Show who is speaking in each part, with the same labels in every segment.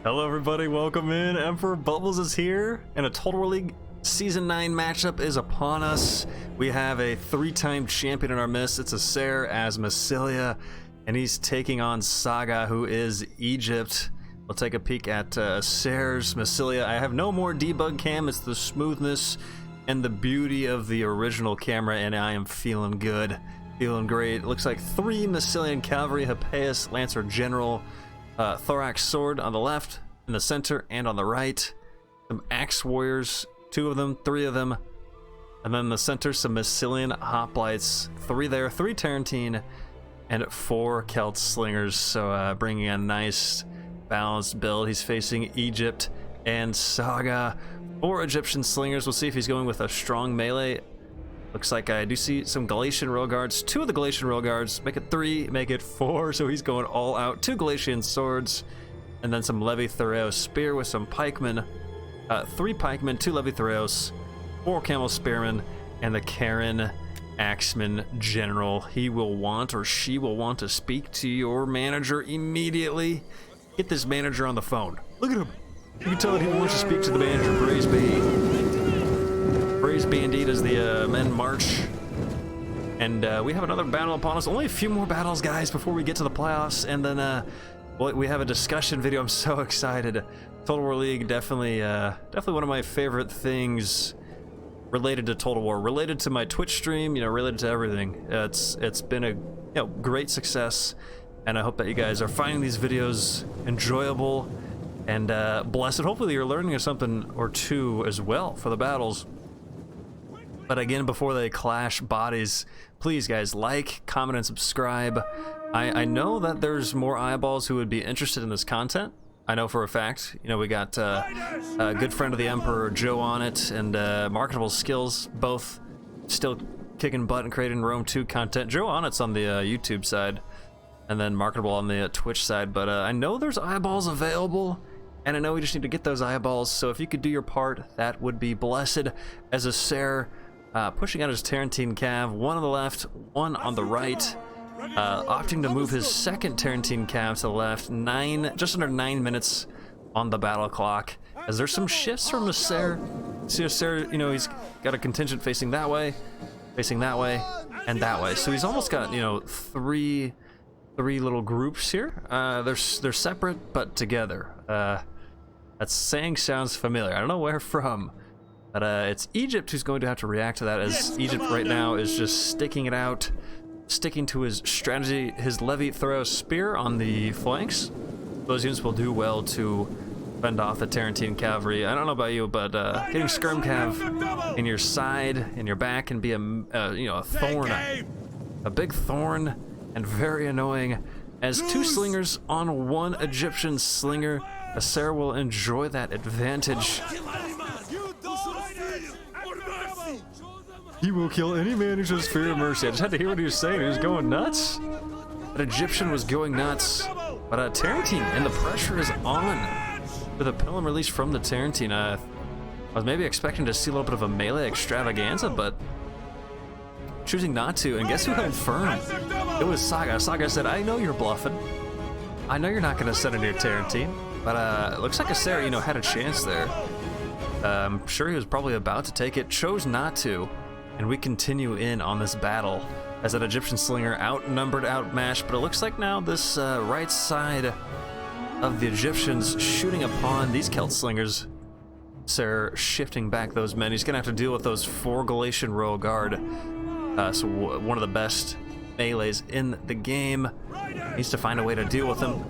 Speaker 1: Hello everybody, welcome in. Emperor Bubbles is here, and a Total War League Season 9 matchup is upon us. We have a 3-time champion in our midst. It's Acer as Massilia, and he's taking on Saga, who is Egypt. We'll take a peek at Acer's Massilia. I have no more debug cam. It's the smoothness and the beauty of the original camera, and I am feeling good, feeling great. It looks like 3 Massilian Cavalry, Hippeus, Lancer General, Thorax Sword on the left, in the center, and on the right. Some Axe Warriors, 2 of them, 3 of them. And then in the center, some Massilian Hoplites, 3 there, 3 Tarantine, and 4 Celt Slingers. So bringing a nice balanced build. He's facing Egypt and Saga. 4 Egyptian Slingers. We'll see if he's going with a strong melee. Looks like I do see some Galatian Royal Guards. 2 of the Galatian Royal Guards. Make it 3, make it 4. So he's going all out. 2 Galatian Swords. And then some Levi Thureos Spear with some Pikemen. 3 Pikemen, 2 Levi Thureos, 4 Camel Spearmen, and the Karen Axeman General. He will want, or she will want, to speak to your manager immediately. Get this manager on the phone. Look at him. You can tell that he wants to speak to the manager. Praise be. Praise be indeed as the men march. And we have another battle upon us. Only a few more battles, guys, before we get to the playoffs. And then well, we have a discussion video. I'm so excited. Total War League, definitely one of my favorite things related to Total War, related to my Twitch stream, related to everything. It's been a great success, and I hope that you guys are finding these videos enjoyable and blessed. Hopefully you're learning something or two as well for the battles. But again, before they clash bodies, please guys, like, comment, and subscribe. I know that there's more eyeballs who would be interested in this content. I know for a fact. We got a good friend of the Emperor, Joe, on it, and Marketable Skills, both still kicking butt and creating Rome 2 content. Joe on it's on the YouTube side, and then Marketable on the Twitch side. But I know there's eyeballs available, and I know we just need to get those eyeballs. So if you could do your part, that would be blessed. As Acer pushing out his Tarantine Cav, 1 on the left, 1 on the right. Opting to move his second Tarantine Cav to the left. Just under 9 minutes on the battle clock. As there's some shifts from Acer. See Acer, he's got a contingent facing that way, and that way. So he's almost got, three little groups here. They're separate but together. That saying sounds familiar. I don't know where from. But it's Egypt who's going to have to react to that, as Egypt right now is just sticking it out, sticking to his strategy. His Levi Thureos Spear on the flanks. Those units will do well to fend off the Tarantine Cavalry. I don't know about you, but getting Skirm Cav in your side, in your back, can be a thorn, a big thorn, and very annoying. As 2 slingers on 1 Egyptian slinger, Acer will enjoy that advantage. He will kill any man who shows fear of mercy. I just had to hear what he was saying. He was going nuts. That Egyptian was going nuts. But Tarantine, and the pressure is on with a Pilum release from the Tarantine. I was maybe expecting to see a little bit of a melee extravaganza, but choosing not to. And guess who held firm? It was Saga. Saga said, I know you're bluffing. I know you're not going to send in your Tarantine. But it looks like Acer, had a chance there. I'm sure he was probably about to take it. Chose not to. And we continue in on this battle as that Egyptian slinger outnumbered, outmatched. But it looks like now this right side of the Egyptians shooting upon these Celt slingers. Acer shifting back those men. He's going to have to deal with those 4 Galatian Royal Guard. So one of the best melees in the game. Needs to find a way to deal with them.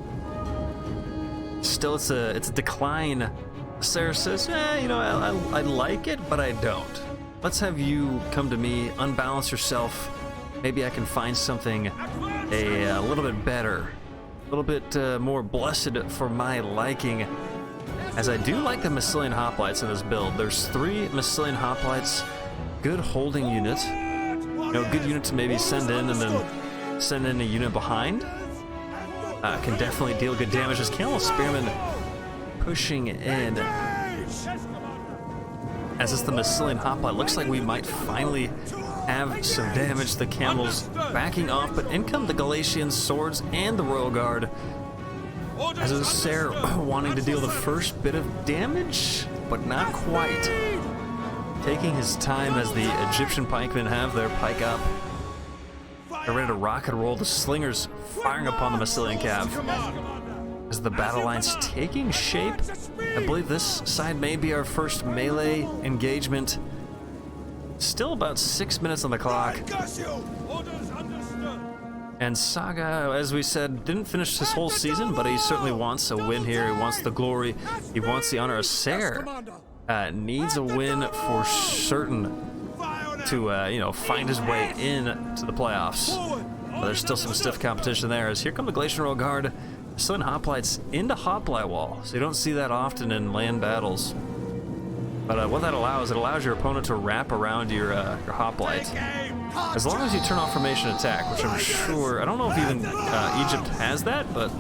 Speaker 1: Still, it's a decline. Acer says, I like it, but I don't. Let's have you come to me, unbalance yourself. Maybe I can find something a little bit better, a little bit more blessed for my liking. As I do like the Massilian Hoplites in this build. There's 3 Massilian Hoplites, good holding unit. Good unit to maybe send in and then send in a unit behind. Can definitely deal good damage. As Camel Spearman pushing in. As it's the Massilian Hoplite, looks like we might finally have some damage. The Camels backing off, but in come the Galatian Swords and the Royal Guard. As is Ser wanting to deal the first bit of damage, but not quite. Taking his time as the Egyptian pikemen have their pike up. They're ready to rock and roll. The slingers firing upon the Massilian cav. As the battle line's taking shape, I believe this side may be our first melee engagement. Still about 6 minutes on the clock. And Saga, as we said, didn't finish his whole season, but he certainly wants a win here. He wants the glory. He wants the honor of Ser. Needs a win for certain to, find his way in to the playoffs. But there's still some stiff competition there. As here come the Glacial Royal Guard, sending hoplites into hoplite wall. So you don't see that often in land battles. But what that allows, it allows your opponent to wrap around your hoplite. As long as you turn off formation attack, which I'm sure, I don't know if even Egypt has that, but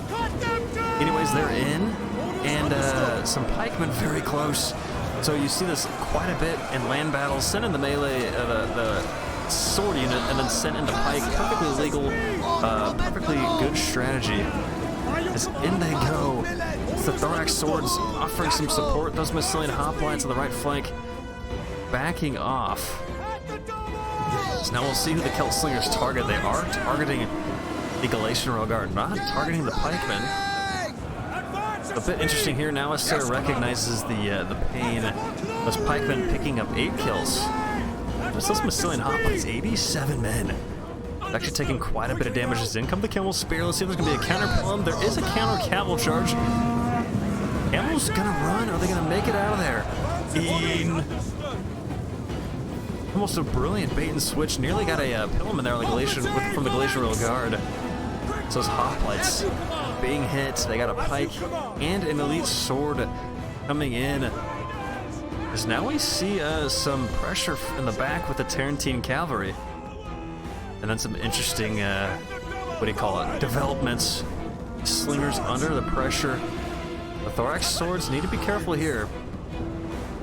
Speaker 1: anyways, they're in. And some pikemen very close. So you see this quite a bit in land battles. Send in the melee, the sword unit, and then send into pike. Perfectly legal, perfectly good strategy. As in they go. It's the thorax swords offering some support. Those Massilian hoplites on the right flank backing off. So now we'll see who the Celt Slingers target. They are targeting the Galatian Royal Guard, not targeting the pikemen. A bit interesting here now as Ser recognizes the pain. Those pikemen picking up 8 kills. Just those Massilian hoplites, 87 men. Actually taking quite a bit of damage as in come the Camel Spear. Let's see if there's going to be a counter plum. There is a counter Camel charge. Camel's going to run. Are they going to make it out of there? Almost a brilliant bait and switch. Nearly got a Pilum in there on the from the Glacial Royal Guard. So those hoplites being hit. They got a pike and an elite sword coming in. As now we see some pressure in the back with the Tarentine cavalry. And then some interesting, developments. Slingers under the pressure. The thorax swords need to be careful here,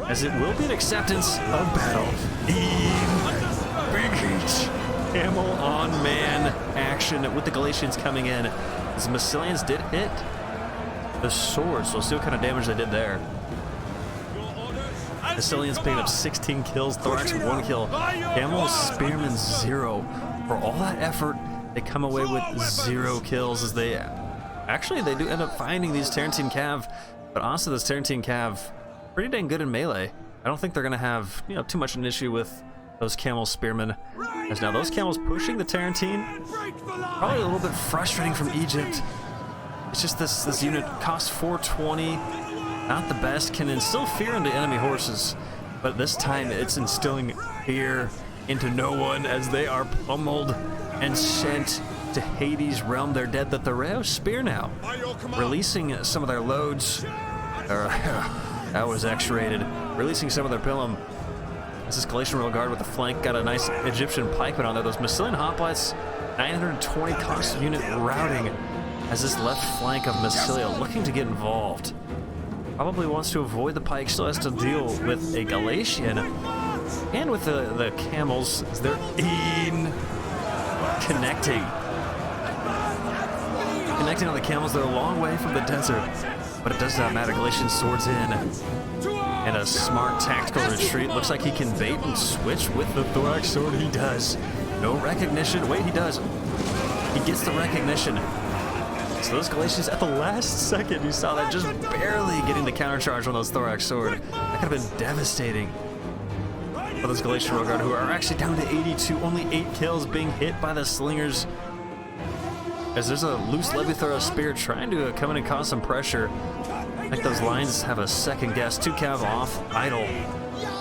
Speaker 1: as it will be an acceptance of battle. Big heat. Camel on man action with the Galatians coming in. As the Massilians did hit the swords, so we'll see what kind of damage they did there. Massilians picking up 16 kills, thorax 1 kill. Camel Spearman 0. For all that effort, they come away with 0 kills as they do end up finding these Tarentine cav, but honestly this Tarentine cav pretty dang good in melee. I don't think they're gonna have too much an issue with those Camel Spearmen. As now those camels pushing the Tarentine, probably a little bit frustrating from Egypt. It's just this unit costs 420, not the best, can instill fear into enemy horses, but this time it's instilling fear into no one as they are pummeled and sent to Hades' realm. They're dead. The Thoreo Spear now releasing some of their loads. That was X-rated. Releasing some of their Pilum. This is Galatian Royal Guard with the flank. Got a nice Egyptian pikeman on there. Those Massilian hoplites, 920 cost unit routing as this left flank of Massilia looking to get involved. Probably wants to avoid the pike, still has to deal with a Galatian. And with the camels, as they're connecting on the camels. They're a long way from the desert, but it does not matter. Galatian swords in, and a smart tactical retreat. Looks like he can bait and switch with the thorax sword. He does. No recognition. Wait, he does. He gets the recognition. So those Galatians at the last second, you saw that, just barely getting the countercharge on those thorax sword. That could have been devastating. For those Galatian Royal Guard, who are actually down to 82, only 8 kills, being hit by the slingers. As there's a loose Levy-Throw Spear trying to come in and cause some pressure. I think those lines have a second guess. 2 cav off, idle.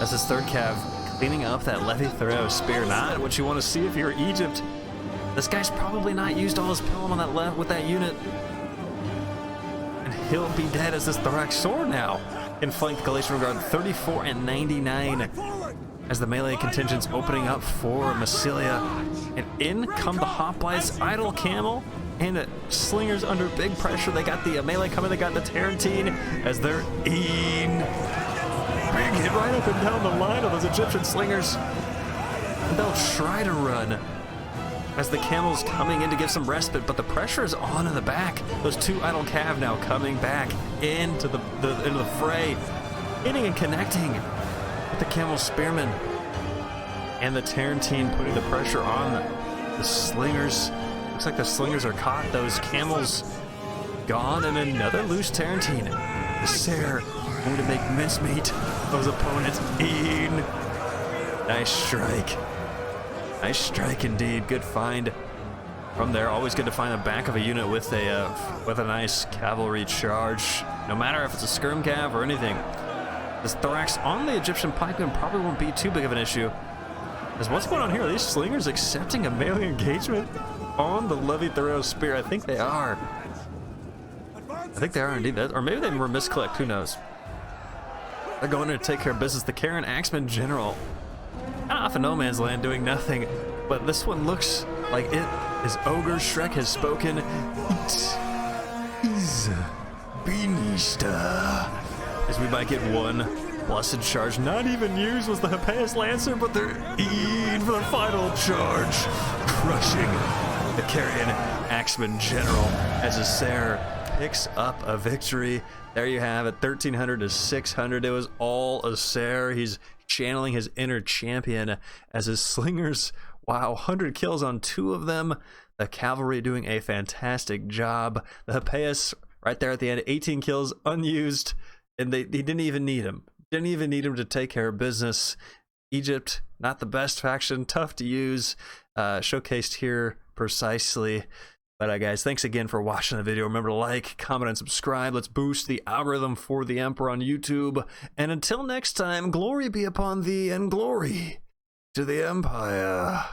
Speaker 1: As this 3rd cav cleaning up that Levy-Throw Spear. Not what you want to see if you're Egypt. This guy's probably not used all his Pilum on that left with that unit. And he'll be dead as this thorax sword now can flank the Galatian Royal Guard. 34 and 99. As the melee contingent's opening up for Massilia. And in come the hoplites, idle camel, and the slingers under big pressure. They got the melee coming, they got the Tarentine as they're big hit right up and down the line of those Egyptian slingers. And they'll try to run. as the camels coming in to give some respite, but the pressure is on in the back. Those two idle cav now coming back into the fray, hitting and connecting with the camel spearmen. And the Tarantine putting the pressure on the slingers. Looks like the slingers are caught. Those camels gone, and another loose Tarantine. The Sare going to make mincemeat of his opponent. Ian. Nice strike. Nice strike indeed. Good find from there. Always good to find the back of a unit with a nice cavalry charge. No matter if it's a skirm cav or anything. This thorax on the Egyptian pikeman probably won't be too big of an issue. Because what's going on here? Are these slingers accepting a melee engagement on the Levi Thoreau spear? I think they are. I think they are indeed. Or maybe they were misclicked. Who knows? They're going in to take care of business. The Karen Axeman General. Kind of off in no man's land doing nothing. But this one looks like it is Ogre. Shrek has spoken. It is finished. As we might get one blessed charge. Not even used was the Hippeus Lancer, but they're in for the final charge. Crushing the Carian Axeman General as a Sare picks up a victory. There you have it, 1,300 to 600. It was all a Sare. He's channeling his inner champion as his slingers, wow, 100 kills on 2 of them. The cavalry doing a fantastic job. The Hippeus right there at the end, 18 kills unused, and he didn't even need him. Didn't even need him to take care of business. Egypt, not the best faction, tough to use, showcased here precisely. But guys, thanks again for watching the video. Remember to like, comment, and subscribe. Let's boost the algorithm for the Emperor on YouTube. And until next time, glory be upon thee and glory to the Empire.